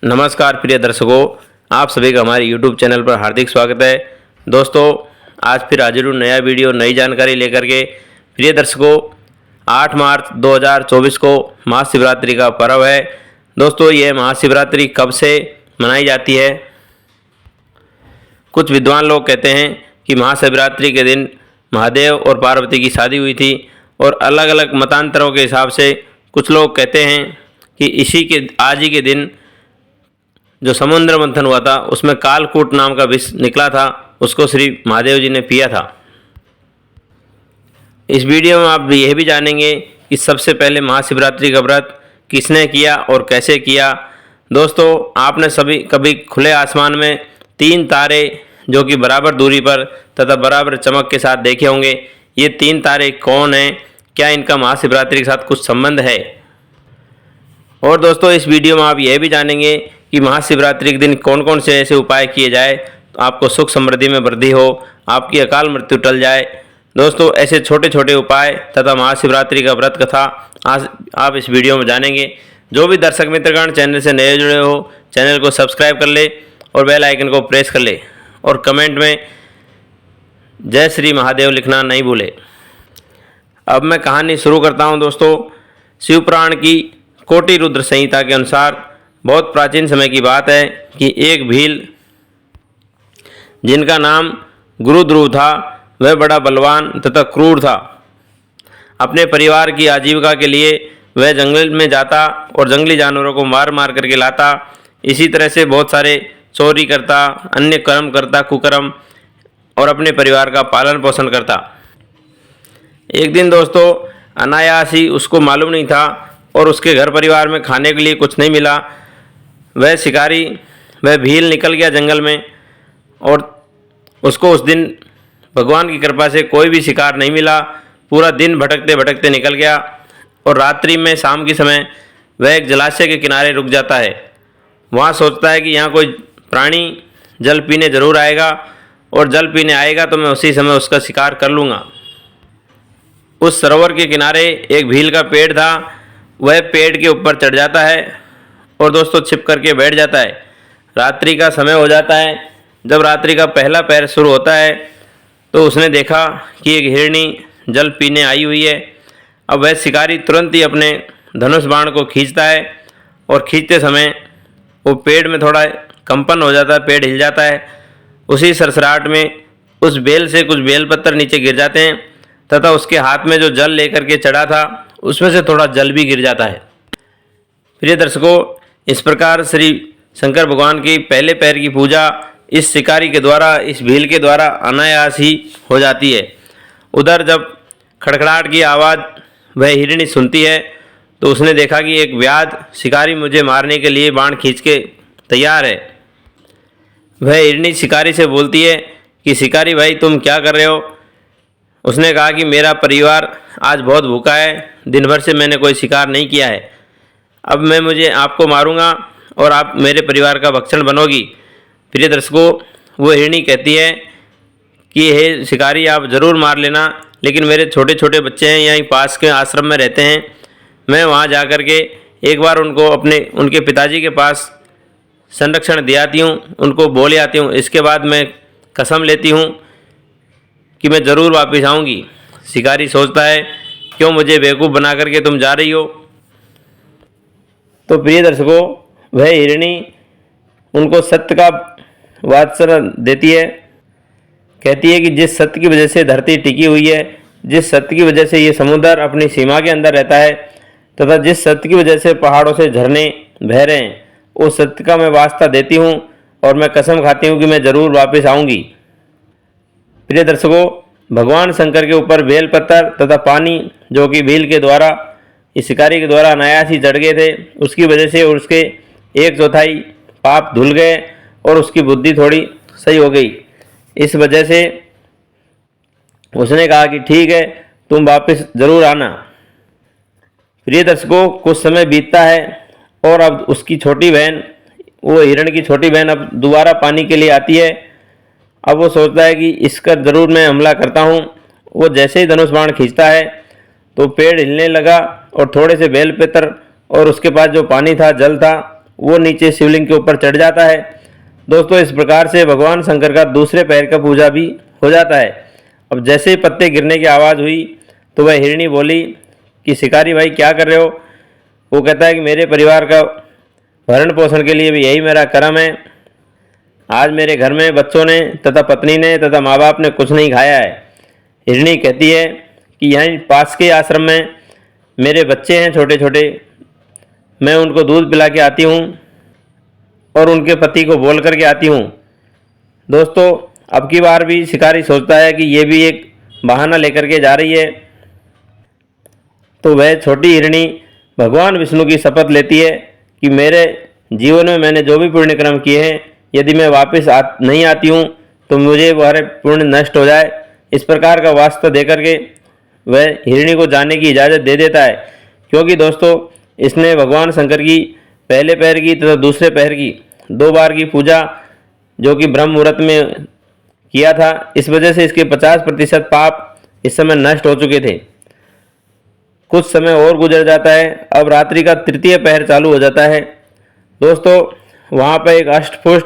नमस्कार प्रिय दर्शकों, आप सभी का हमारे YouTube चैनल पर हार्दिक स्वागत है। दोस्तों, आज फिर हाजिर हूँ नया वीडियो नई जानकारी लेकर के। प्रिय दर्शकों, 8 मार्च 2024 को महाशिवरात्रि का पर्व है। दोस्तों, यह महाशिवरात्रि कब से मनाई जाती है? कुछ विद्वान लोग कहते हैं कि महाशिवरात्रि के दिन महादेव और पार्वती की शादी हुई थी, और अलग अलग मतांतरों के हिसाब से कुछ लोग कहते हैं कि आज ही के दिन जो समुद्र मंथन हुआ था उसमें कालकूट नाम का विष निकला था, उसको श्री महादेव जी ने पिया था। इस वीडियो में आप यह भी जानेंगे कि सबसे पहले महाशिवरात्रि का व्रत किसने किया और कैसे किया। दोस्तों, आपने सभी कभी खुले आसमान में 3 तारे जो कि बराबर दूरी पर तथा बराबर चमक के साथ देखे होंगे। ये 3 तारे कौन हैं? क्या इनका महाशिवरात्रि के साथ कुछ संबंध है? और दोस्तों, इस वीडियो में आप यह भी जानेंगे कि महाशिवरात्रि के दिन कौन कौन से ऐसे उपाय किए जाए तो आपको सुख समृद्धि में वृद्धि हो, आपकी अकाल मृत्यु टल जाए। दोस्तों, ऐसे छोटे छोटे उपाय तथा महाशिवरात्रि का व्रत कथा आज आप इस वीडियो में जानेंगे। जो भी दर्शक मित्रगण चैनल से नए जुड़े हो, चैनल को सब्सक्राइब कर ले और बेल आइकन को प्रेस कर ले, और कमेंट में जय श्री महादेव लिखना नहीं भूले। अब मैं कहानी शुरू करता हूँ। दोस्तों, शिवपुराण की कोटि रुद्र संहिता के अनुसार बहुत प्राचीन समय की बात है कि एक भील जिनका नाम गुरु ध्रुव था, वह बड़ा बलवान तथा क्रूर था। अपने परिवार की आजीविका के लिए वह जंगल में जाता और जंगली जानवरों को मार मार करके लाता। इसी तरह से बहुत सारे चोरी करता, अन्य कर्म करता, कुकर्म, और अपने परिवार का पालन पोषण करता। एक दिन दोस्तों, अनायास ही, उसको मालूम नहीं था और उसके घर परिवार में खाने के लिए कुछ नहीं मिला, वह भील निकल गया जंगल में, और उसको उस दिन भगवान की कृपा से कोई भी शिकार नहीं मिला। पूरा दिन भटकते भटकते निकल गया, और रात्रि में शाम के समय वह एक जलाशय के किनारे रुक जाता है। वहाँ सोचता है कि यहाँ कोई प्राणी जल पीने ज़रूर आएगा, और जल पीने आएगा तो मैं उसी समय उसका शिकार कर लूँगा। उस सरोवर के किनारे एक भील का पेड़ था। वह पेड़ के ऊपर चढ़ जाता है और दोस्तों छिप करके बैठ जाता है। रात्रि का समय हो जाता है। जब रात्रि का पहला पहर शुरू होता है तो उसने देखा कि एक हिरनी जल पीने आई हुई है। अब वह शिकारी तुरंत ही अपने धनुष बाण को खींचता है, और खींचते समय वो पेड़ में थोड़ा कंपन हो जाता है, पेड़ हिल जाता है। उसी सरसराहट में उस बेल से कुछ बेलपत्तर नीचे गिर जाते हैं, तथा उसके हाथ में जो जल लेकर के चढ़ा था उसमें से थोड़ा जल भी गिर जाता है। प्रिय दर्शकों, इस प्रकार श्री शंकर भगवान की पहले पैर की पूजा इस शिकारी के द्वारा, इस भील के द्वारा अनायास ही हो जाती है। उधर जब खड़खड़ाहट की आवाज़ वह हिरणी सुनती है तो उसने देखा कि एक व्याध शिकारी मुझे मारने के लिए बाण खींच के तैयार है। वह हिरणी शिकारी से बोलती है कि शिकारी भाई, तुम क्या कर रहे हो? उसने कहा कि मेरा परिवार आज बहुत भूखा है, दिन भर से मैंने कोई शिकार नहीं किया है। अब मुझे आपको मारूंगा और आप मेरे परिवार का भक्षण बनोगी। प्रिय दर्शकों, वो हिरणी कहती है कि हे शिकारी, आप ज़रूर मार लेना, लेकिन मेरे छोटे छोटे बच्चे हैं, यहीं पास के आश्रम में रहते हैं। मैं वहाँ जा कर के एक बार उनके पिताजी के पास संरक्षण दे आती हूँ, उनको बोले आती हूँ। इसके बाद मैं कसम लेती हूँ कि मैं ज़रूर वापस आऊँगी। शिकारी सोचता है, क्यों मुझे बेवकूफ़ बना करके तुम जा रही हो? तो प्रिय दर्शकों, वह हिरणी उनको सत्य का वात्सल्य देती है। कहती है कि जिस सत्य की वजह से धरती टिकी हुई है, जिस सत्य की वजह से ये समुद्र अपनी सीमा के अंदर रहता है, तथा जिस सत्य की वजह से पहाड़ों से झरने बह रहे हैं, उस सत्य का मैं वास्ता देती हूँ और मैं कसम खाती हूँ कि मैं ज़रूर वापस आऊँगी। प्रिय दर्शकों, भगवान शंकर के ऊपर बेलपत्तर तथा पानी जो कि भील के द्वारा, इस शिकारी के द्वारा अनायास ही चढ़ गए थे, उसकी वजह से उसके 1/4 पाप धुल गए और उसकी बुद्धि थोड़ी सही हो गई। इस वजह से उसने कहा कि ठीक है, तुम वापस ज़रूर आना। प्रिय दर्शकों, कुछ समय बीतता है और अब उसकी छोटी बहन, वो हिरण की छोटी बहन, अब दोबारा पानी के लिए आती है। अब वो सोचता है कि इसका ज़रूर मैं हमला करता हूँ। वो जैसे ही धनुष बाण खींचता है तो पेड़ हिलने लगा, और थोड़े से बेलपत्र और उसके पास जो पानी था, जल था, वो नीचे शिवलिंग के ऊपर चढ़ जाता है। दोस्तों इस प्रकार से भगवान शंकर का दूसरे पैर का पूजा भी हो जाता है। अब जैसे ही पत्ते गिरने की आवाज़ हुई तो वह हिरणी बोली कि शिकारी भाई क्या कर रहे हो। वो कहता है कि मेरे परिवार का भरण पोषण के लिए भी यही मेरा कर्म है। आज मेरे घर में बच्चों ने तथा पत्नी ने तथा माँ बाप ने कुछ नहीं खाया है। हिरणी कहती है कि यहीं पास के आश्रम में मेरे बच्चे हैं छोटे छोटे, मैं उनको दूध पिला के आती हूँ और उनके पति को बोल करके आती हूँ। दोस्तों अब की बार भी शिकारी सोचता है कि ये भी एक बहाना लेकर के जा रही है, तो वह छोटी हिरणी भगवान विष्णु की शपथ लेती है कि मेरे जीवन में मैंने जो भी पुण्य कर्म किए हैं, यदि मैं वापस नहीं आती हूँ तो मुझे वह पुण्य नष्ट हो जाए। इस प्रकार का वास्ता दे करके वह हिरणी को जाने की इजाज़त दे देता है, क्योंकि दोस्तों इसने भगवान शंकर की पहले पैर की तथा दूसरे पैर की 2 बार की पूजा जो कि ब्रह्म मुहूर्त में किया था, इस वजह से इसके 50% पाप इस समय नष्ट हो चुके थे। कुछ समय और गुजर जाता है। अब रात्रि का तृतीय पहर चालू हो जाता है। दोस्तों वहाँ पर एक अष्टपुष्ट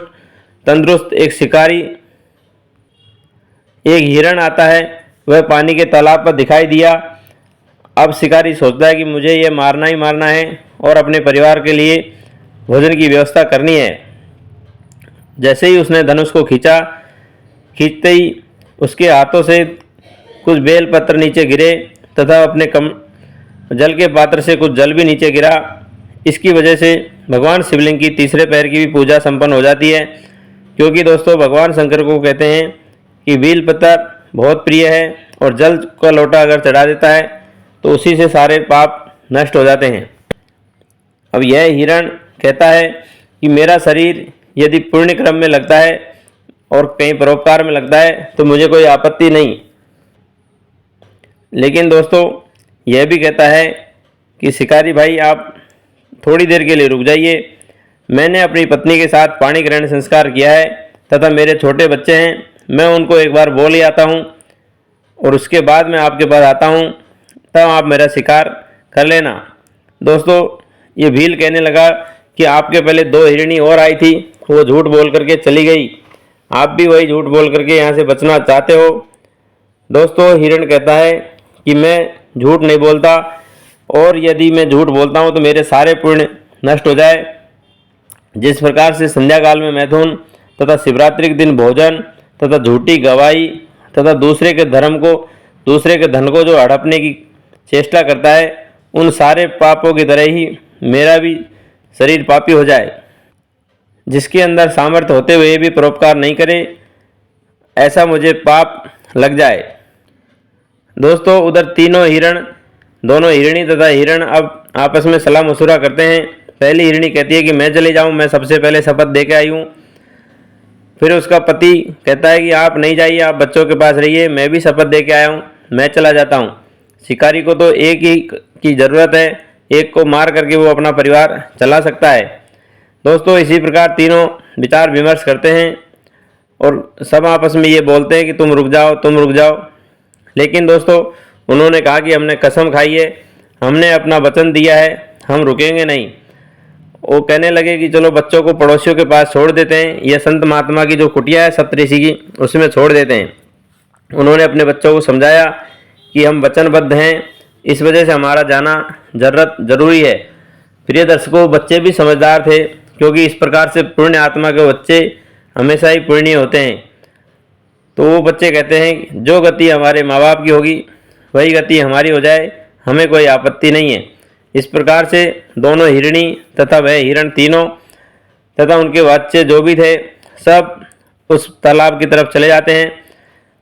तंदुरुस्त एक शिकारी एक हिरण आता है। वह पानी के तालाब पर दिखाई दिया। अब शिकारी सोचता है कि मुझे ये मारना ही मारना है और अपने परिवार के लिए भोजन की व्यवस्था करनी है। जैसे ही उसने धनुष को खींचते ही उसके हाथों से कुछ बेल पत्र नीचे गिरे तथा अपने जल के पात्र से कुछ जल भी नीचे गिरा। इसकी वजह से भगवान शिवलिंग की तीसरे पैर की भी पूजा संपन्न हो जाती है, क्योंकि दोस्तों भगवान शंकर को कहते हैं कि बेल पत्र बहुत प्रिय है और जल का लोटा अगर चढ़ा देता है तो उसी से सारे पाप नष्ट हो जाते हैं। अब यह हिरण कहता है कि मेरा शरीर यदि पुण्य क्रम में लगता है और कहीं परोपकार में लगता है तो मुझे कोई आपत्ति नहीं। लेकिन दोस्तों यह भी कहता है कि शिकारी भाई आप थोड़ी देर के लिए रुक जाइए, मैंने अपनी पत्नी के साथ पाणी ग्रहण संस्कार किया है तथा मेरे छोटे बच्चे हैं, मैं उनको एक बार बोल ही आता हूँ और उसके बाद मैं आपके पास आता हूँ, तब आप मेरा शिकार कर लेना। दोस्तों ये भील कहने लगा कि आपके पहले 2 हिरणी और आई थी, वो झूठ बोल करके चली गई, आप भी वही झूठ बोल करके यहाँ से बचना चाहते हो। दोस्तों हिरण कहता है कि मैं झूठ नहीं बोलता और यदि मैं झूठ बोलता हूँ तो मेरे सारे पुण्य नष्ट हो जाए। जिस प्रकार से संध्या काल में मैथुन तथा शिवरात्रि के दिन भोजन तथा झूठी गवाही तथा दूसरे के धन को जो हड़पने की चेष्टा करता है, उन सारे पापों की तरह ही मेरा भी शरीर पापी हो जाए। जिसके अंदर सामर्थ्य होते हुए भी परोपकार नहीं करे, ऐसा मुझे पाप लग जाए। दोस्तों उधर दोनों हिरणी तथा हिरण अब आपस में सलाह मशुरा करते हैं। पहली हिरणी कहती है कि मैं चली जाऊं, मैं सबसे पहले शपथ दे के आई हूँ। फिर उसका पति कहता है कि आप नहीं जाइए, आप बच्चों के पास रहिए, मैं भी शपथ दे के आया हूँ, मैं चला जाता हूँ। शिकारी को तो एक ही की ज़रूरत है, एक को मार करके वो अपना परिवार चला सकता है। दोस्तों इसी प्रकार तीनों विचार विमर्श करते हैं और सब आपस में ये बोलते हैं कि तुम रुक जाओ। लेकिन दोस्तों उन्होंने कहा कि हमने कसम खाई है, हमने अपना वचन दिया है, हम रुकेंगे नहीं। वो कहने लगे कि चलो बच्चों को पड़ोसियों के पास छोड़ देते हैं, यह संत महात्मा की जो कुटिया है सप्तऋषि की, उसमें छोड़ देते हैं। उन्होंने अपने बच्चों को समझाया कि हम वचनबद्ध हैं, इस वजह से हमारा जाना जरूरी है। प्रिय दर्शकों बच्चे भी समझदार थे, क्योंकि इस प्रकार से पुण्य आत्मा के बच्चे हमेशा ही पुण्य होते हैं। तो वो बच्चे कहते हैं जो गति हमारे माँ बाप की होगी वही गति हमारी हो जाए, हमें कोई आपत्ति नहीं है। इस प्रकार से दोनों हिरणी तथा वह हिरण तीनों तथा उनके बच्चे जो भी थे सब उस तालाब की तरफ चले जाते हैं।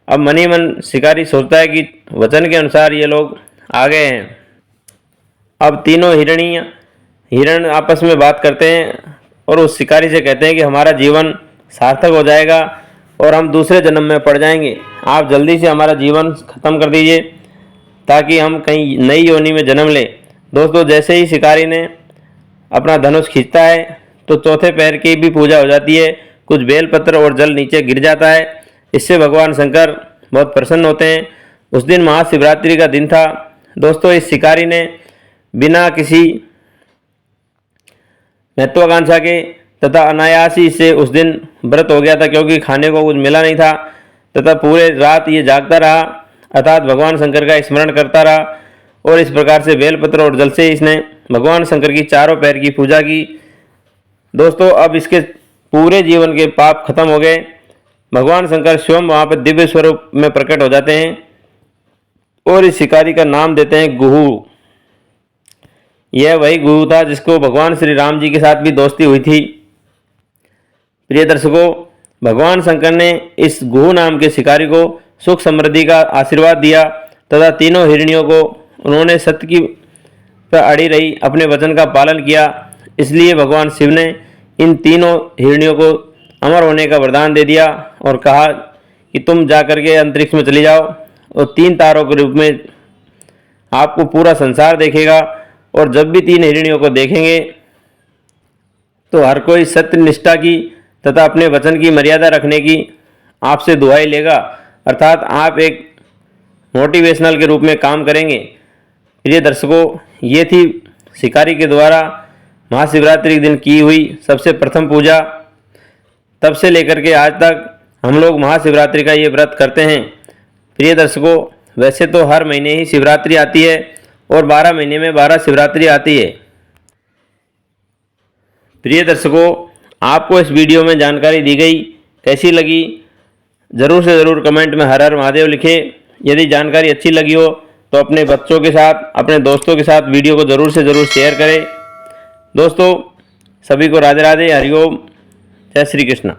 अब मनी मन शिकारी सोचता है कि वचन के अनुसार ये लोग आ गए हैं। अब तीनों हिरण आपस में बात करते हैं और उस शिकारी से कहते हैं कि हमारा जीवन सार्थक हो जाएगा और हम दूसरे जन्म में पड़ जाएंगे, आप जल्दी से हमारा जीवन खत्म कर दीजिए ताकि हम कहीं नई योनि में जन्म लें। दोस्तों जैसे ही शिकारी ने अपना धनुष खींचता है तो चौथे पैर की भी पूजा हो जाती है, कुछ बेलपत्र और जल नीचे गिर जाता है। इससे भगवान शंकर बहुत प्रसन्न होते हैं। उस दिन महाशिवरात्रि का दिन था। दोस्तों इस शिकारी ने बिना किसी महत्वाकांक्षा के तथा अनायास ही इससे उस दिन व्रत हो गया था, क्योंकि खाने को कुछ मिला नहीं था तथा पूरे रात ये जागता रहा, अर्थात भगवान शंकर का स्मरण करता रहा। और इस प्रकार से बेलपत्र और जल से इसने भगवान शंकर की चारों पैर की पूजा की। दोस्तों, अब इसके पूरे जीवन के पाप खत्म हो गए। भगवान शंकर स्वयं वहाँ पर दिव्य स्वरूप में प्रकट हो जाते हैं और इस शिकारी का नाम देते हैं गुहू। यह वही गुहू था जिसको भगवान श्री राम जी के साथ भी दोस्ती हुई थी। प्रिय दर्शकों, भगवान शंकर ने इस गुहू नाम के शिकारी को सुख समृद्धि का आशीर्वाद दिया तथा तीनों हिरणियों को उन्होंने सत्य की पर अड़ी रही अपने वचन का पालन किया। इसलिए भगवान शिव ने इन तीनों हिरणियों को अमर होने का वरदान दे दिया और कहा कि तुम जा करके अंतरिक्ष में चली जाओ और 3 तारों के रूप में आपको पूरा संसार देखेगा। और जब भी 3 हिरणियों को देखेंगे तो हर कोई सत्य निष्ठा की तथा अपने वचन की मर्यादा रखने की आपसे दुहाई लेगा, अर्थात आप एक मोटिवेशनल के रूप में काम करेंगे। प्रिय दर्शकों, ये थी शिकारी के द्वारा महाशिवरात्रि के दिन की हुई सबसे प्रथम पूजा। तब से लेकर के आज तक हम लोग महाशिवरात्रि का ये व्रत करते हैं। प्रिय दर्शकों, वैसे तो हर महीने ही शिवरात्रि आती है और 12 महीने में 12 शिवरात्रि आती है। प्रिय दर्शकों, आपको इस वीडियो में जानकारी दी गई कैसी लगी, ज़रूर से ज़रूर कमेंट में हर हर महादेव लिखें। यदि जानकारी अच्छी लगी हो तो अपने बच्चों के साथ, अपने दोस्तों के साथ वीडियो को ज़रूर से ज़रूर शेयर करें। दोस्तों, सभी को राधे राधे, हरिओम, जय श्री कृष्ण।